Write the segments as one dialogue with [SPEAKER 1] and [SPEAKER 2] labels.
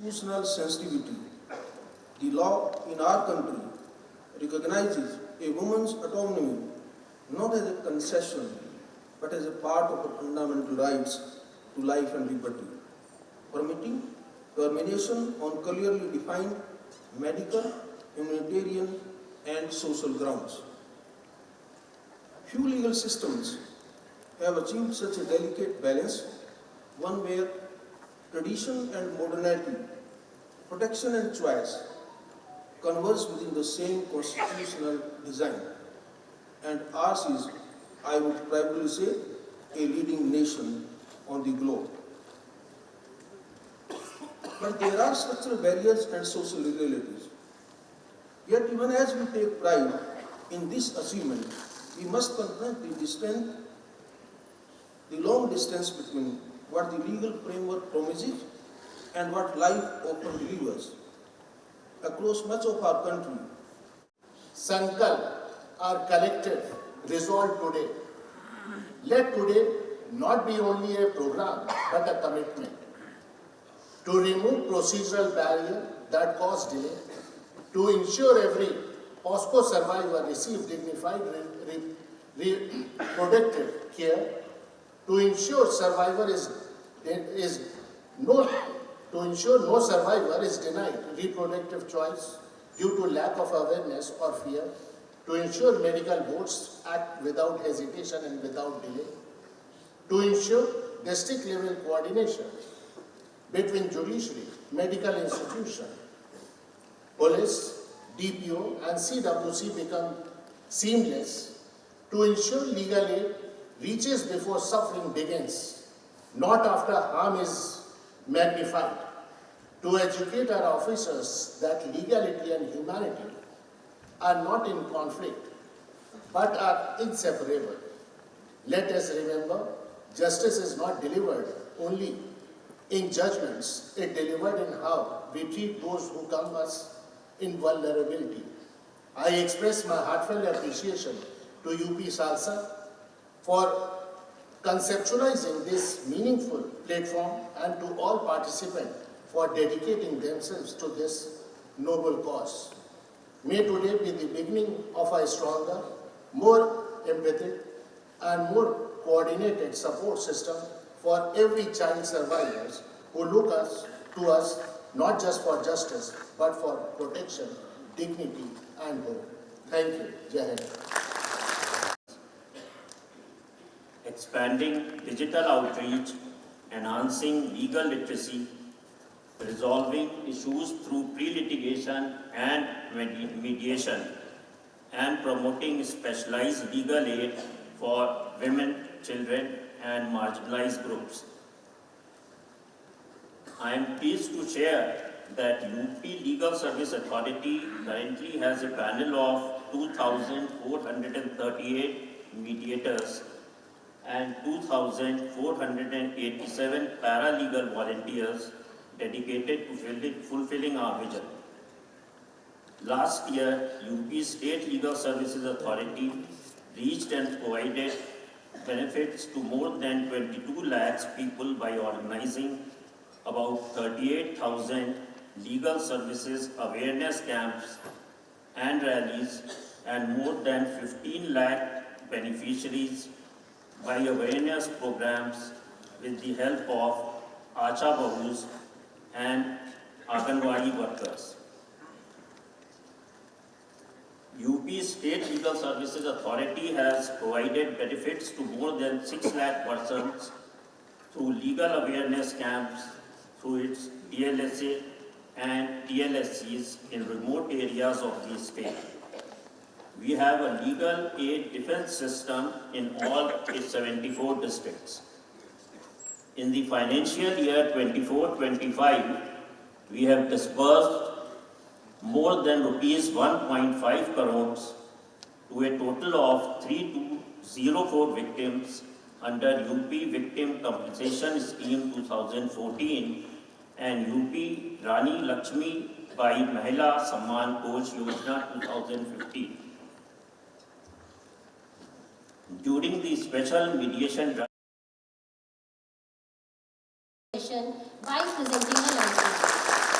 [SPEAKER 1] Institutional sensitivity. The law in our country recognizes a woman's autonomy not as a concession but as a part of her fundamental rights to life and liberty, permitting termination on clearly defined medical, humanitarian, and social grounds. Few legal systems have achieved such a delicate balance, one where tradition and modernity, protection and choice converge within the same constitutional design. And ours is, I would probably say, a leading nation on the globe. But there are structural barriers and social irregularities. Yet even as we take pride in this achievement, we must confront the long distance between what the legal framework promises and what life often delivers. Across much of our country,
[SPEAKER 2] Sankalp, our collective resolve today. Let today not be only a program but a commitment to remove procedural barriers that cause delay, to ensure every POSCO survivor receives dignified reproductive care, to ensure no survivor is denied reproductive choice due to lack of awareness or fear, to ensure medical boards act without hesitation and without delay, to ensure district level coordination between judiciary, medical institution, police, DPO and CWC become seamless, to ensure legal aid reaches before suffering begins, not after harm is magnified, to educate our officers that legality and humanity are not in conflict but are inseparable. Let us remember, justice is not delivered only in judgments, it delivered in how we treat those who come us in vulnerability. I express my heartfelt appreciation to UP SALSA for conceptualizing this meaningful platform and to all participants for dedicating themselves to this noble cause. May today be the beginning of a stronger, more empathic and more coordinated support system for every child survivors who look to us not just for justice but for protection, dignity and hope. Thank you. Jai Hind.
[SPEAKER 3] Expanding digital outreach, enhancing legal literacy, resolving issues through pre-litigation and mediation, and promoting specialized legal aid for women, children, and marginalized groups. I am pleased to share that UP Legal Service Authority currently has a panel of 2,438 mediators and 2,487 paralegal volunteers dedicated to fulfilling our vision. Last year, UP State Legal Services Authority reached and provided benefits to more than 22 lakhs people by organizing about 38,000 legal services awareness camps and rallies and more than 15 lakh beneficiaries by awareness programs with the help of Acha Bahus and Anganwadi workers. UP State Legal Services Authority has provided benefits to more than 6 lakh persons through legal awareness camps through its DLSA and TLSCs in remote areas of the state. We have a legal aid defense system in all its 74 districts. In the financial year 24-25, we have disbursed more than rupees 1.5 crores to a total of 3204 victims under UP Victim Compensation Scheme 2014 and UP Rani Lakshmi Bai Mahila Samman Kosh Yojana 2015. During the special mediation
[SPEAKER 4] by presenting the announcement.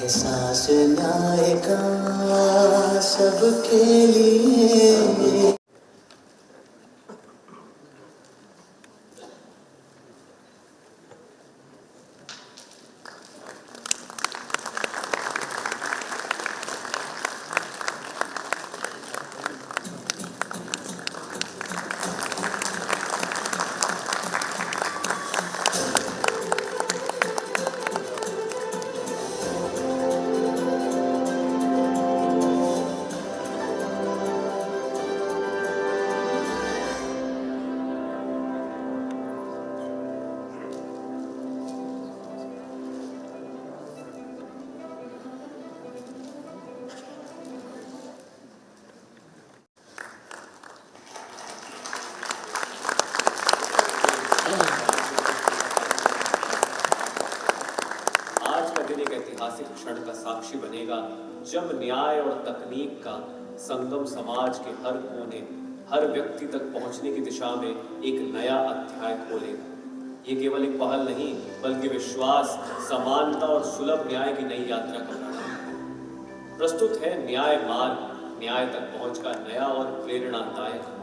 [SPEAKER 4] एहसास न्याय का सबके लिए।
[SPEAKER 5] आज का दिन एक ऐतिहासिक क्षण का साक्षी बनेगा जब न्याय और तकनीक का संगम समाज के हर कोने, हर व्यक्ति तक पहुंचने की दिशा में एक नया अध्याय खोलेगा। ये केवल एक पहल नहीं, बल्कि विश्वास, समानता और सुलभ न्याय की नई यात्रा का प्रारंभ। प्रस्तुत है न्याय मार्ग, न्याय तक पहुंच का नया और प्रेरणादायक मार्ग।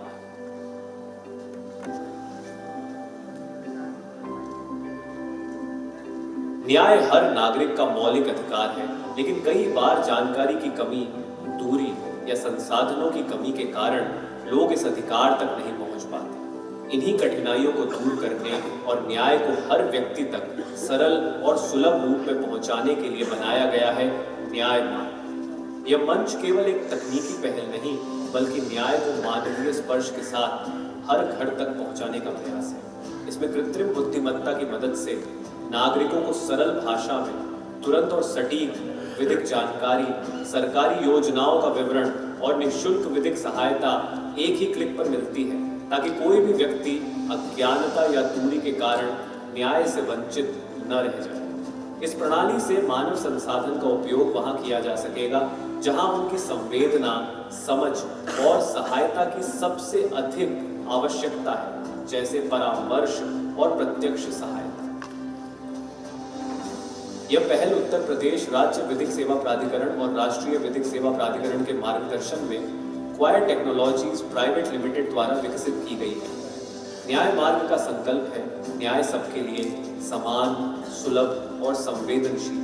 [SPEAKER 5] न्याय हर नागरिक का मौलिक अधिकार है, लेकिन कई बार जानकारी की कमी, दूरी या संसाधनों की कमी के कारण लोग इस अधिकार तक नहीं पहुंच पाते। इन्हीं कठिनाइयों को दूर करने और न्याय को हर व्यक्ति तक सरल और सुलभ रूप में पहुंचाने के लिए बनाया गया है न्याय मार्ग। यह मंच केवल एक तकनीकी पहल नहीं, बल्कि न्याय को मानवीय स्पर्श के साथ हर घर तक पहुंचाने का प्रयास है। इसमें कृत्रिम बुद्धिमत्ता की मदद से नागरिकों को सरल भाषा में तुरंत और सटीक विधिक जानकारी, सरकारी योजनाओं का विवरण और निःशुल्क विधिक सहायता एक ही क्लिक पर मिलती है, ताकि कोई भी व्यक्ति अज्ञानता या दूरी के कारण न्याय से वंचित न रह जाए। इस प्रणाली से मानव संसाधन का उपयोग वहां किया जा सकेगा जहां उनकी संवेदना, समझ और सहायता की सबसे अधिक आवश्यकता है, जैसे परामर्श और प्रत्यक्ष सहायता। यह पहल उत्तर प्रदेश राज्य विधिक सेवा प्राधिकरण और राष्ट्रीय विधिक सेवा प्राधिकरण के मार्गदर्शन में क्वायर टेक्नोलॉजीज प्राइवेट लिमिटेड द्वारा विकसित की गई है। न्याय मार्ग का संकल्प है न्याय सबके लिए, समान, सुलभ और संवेदनशील।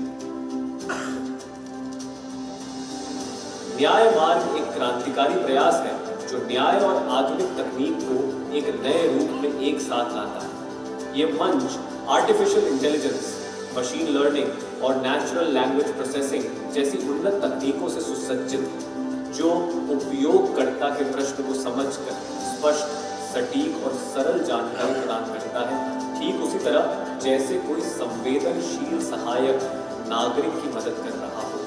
[SPEAKER 5] न्याय मार्ग एक क्रांतिकारी प्रयास है जो न्याय और आधुनिक तकनीक को एक नए रूप में एक साथ लाता है। ये मंच आर्टिफिशियल इंटेलिजेंस, मशीन लर्निंग और नेचुरल लैंग्वेज प्रोसेसिंग जैसी उन्नत तकनीकों से सुसज्जित है, जो उपयोगकर्ता के प्रश्न को समझकर स्पष्ट, सटीक और सरल जानकारी प्रदान करता है, ठीक उसी तरह जैसे कोई संवेदनशील सहायक नागरिक की मदद कर रहा हो।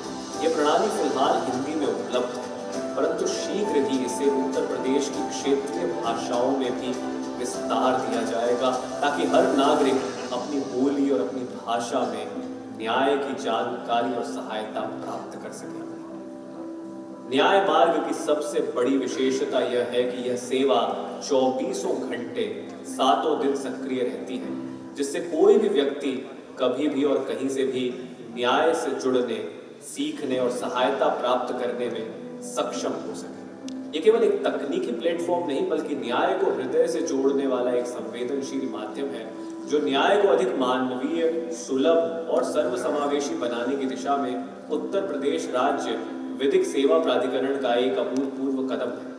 [SPEAKER 5] यह प्रणाली फिलहाल हिंदी में उपलब्ध है, परंतु शीघ्र ही इसे उत्तर प्रदेश की क्षेत्रीय भाषाओं में भी विस्तार दिया जाएगा, ताकि हर नागरिक अपनी बोली और अपनी भाषा में न्याय की जानकारी और सहायता प्राप्त कर सके। न्याय मार्ग की सबसे बड़ी विशेषता यह है कि यह सेवा 24 घंटे 7 दिन सक्रिय रहती है, जिससे कोई भी व्यक्ति कभी भी और कहीं से भी न्याय से जुड़ने, सीखने और सहायता प्राप्त करने में सक्षम हो सके। ये केवल एक तकनीकी प्लेटफॉर्म नहीं, बल्कि न्याय को हृदय से जोड़ने वाला एक संवेदनशील माध्यम है, जो न्याय को अधिक मानवीय, सुलभ और सर्वसमावेशी बनाने की दिशा में उत्तर प्रदेश राज्य विधिक सेवा प्राधिकरण का एक अभूतपूर्व कदम है।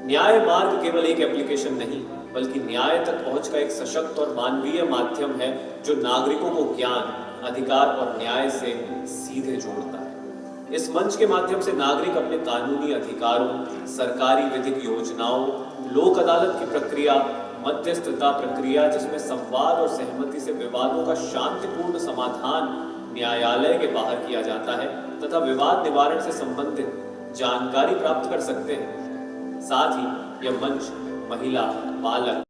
[SPEAKER 5] न्याय मार्ग केवल एक एप्लीकेशन नहीं, बल्कि न्याय तक पहुंच का एक सशक्त और मानवीय माध्यम है, जो नागरिकों को ज्ञान, अधिकार और न्याय से सीधे जोड़ता है। इस मंच के माध्यम से नागरिक अपने कानूनी अधिकारों, सरकारी विधिक योजनाओं, लोक अदालत की प्रक्रिया, मध्यस्थता प्रक्रिया जिसमें संवाद और सहमति से विवादों का शांतिपूर्ण समाधान न्यायालय के बाहर किया जाता है, तथा विवाद निवारण से संबंधित जानकारी प्राप्त कर सकते हैं। साथ ही यह मंच महिला, बालक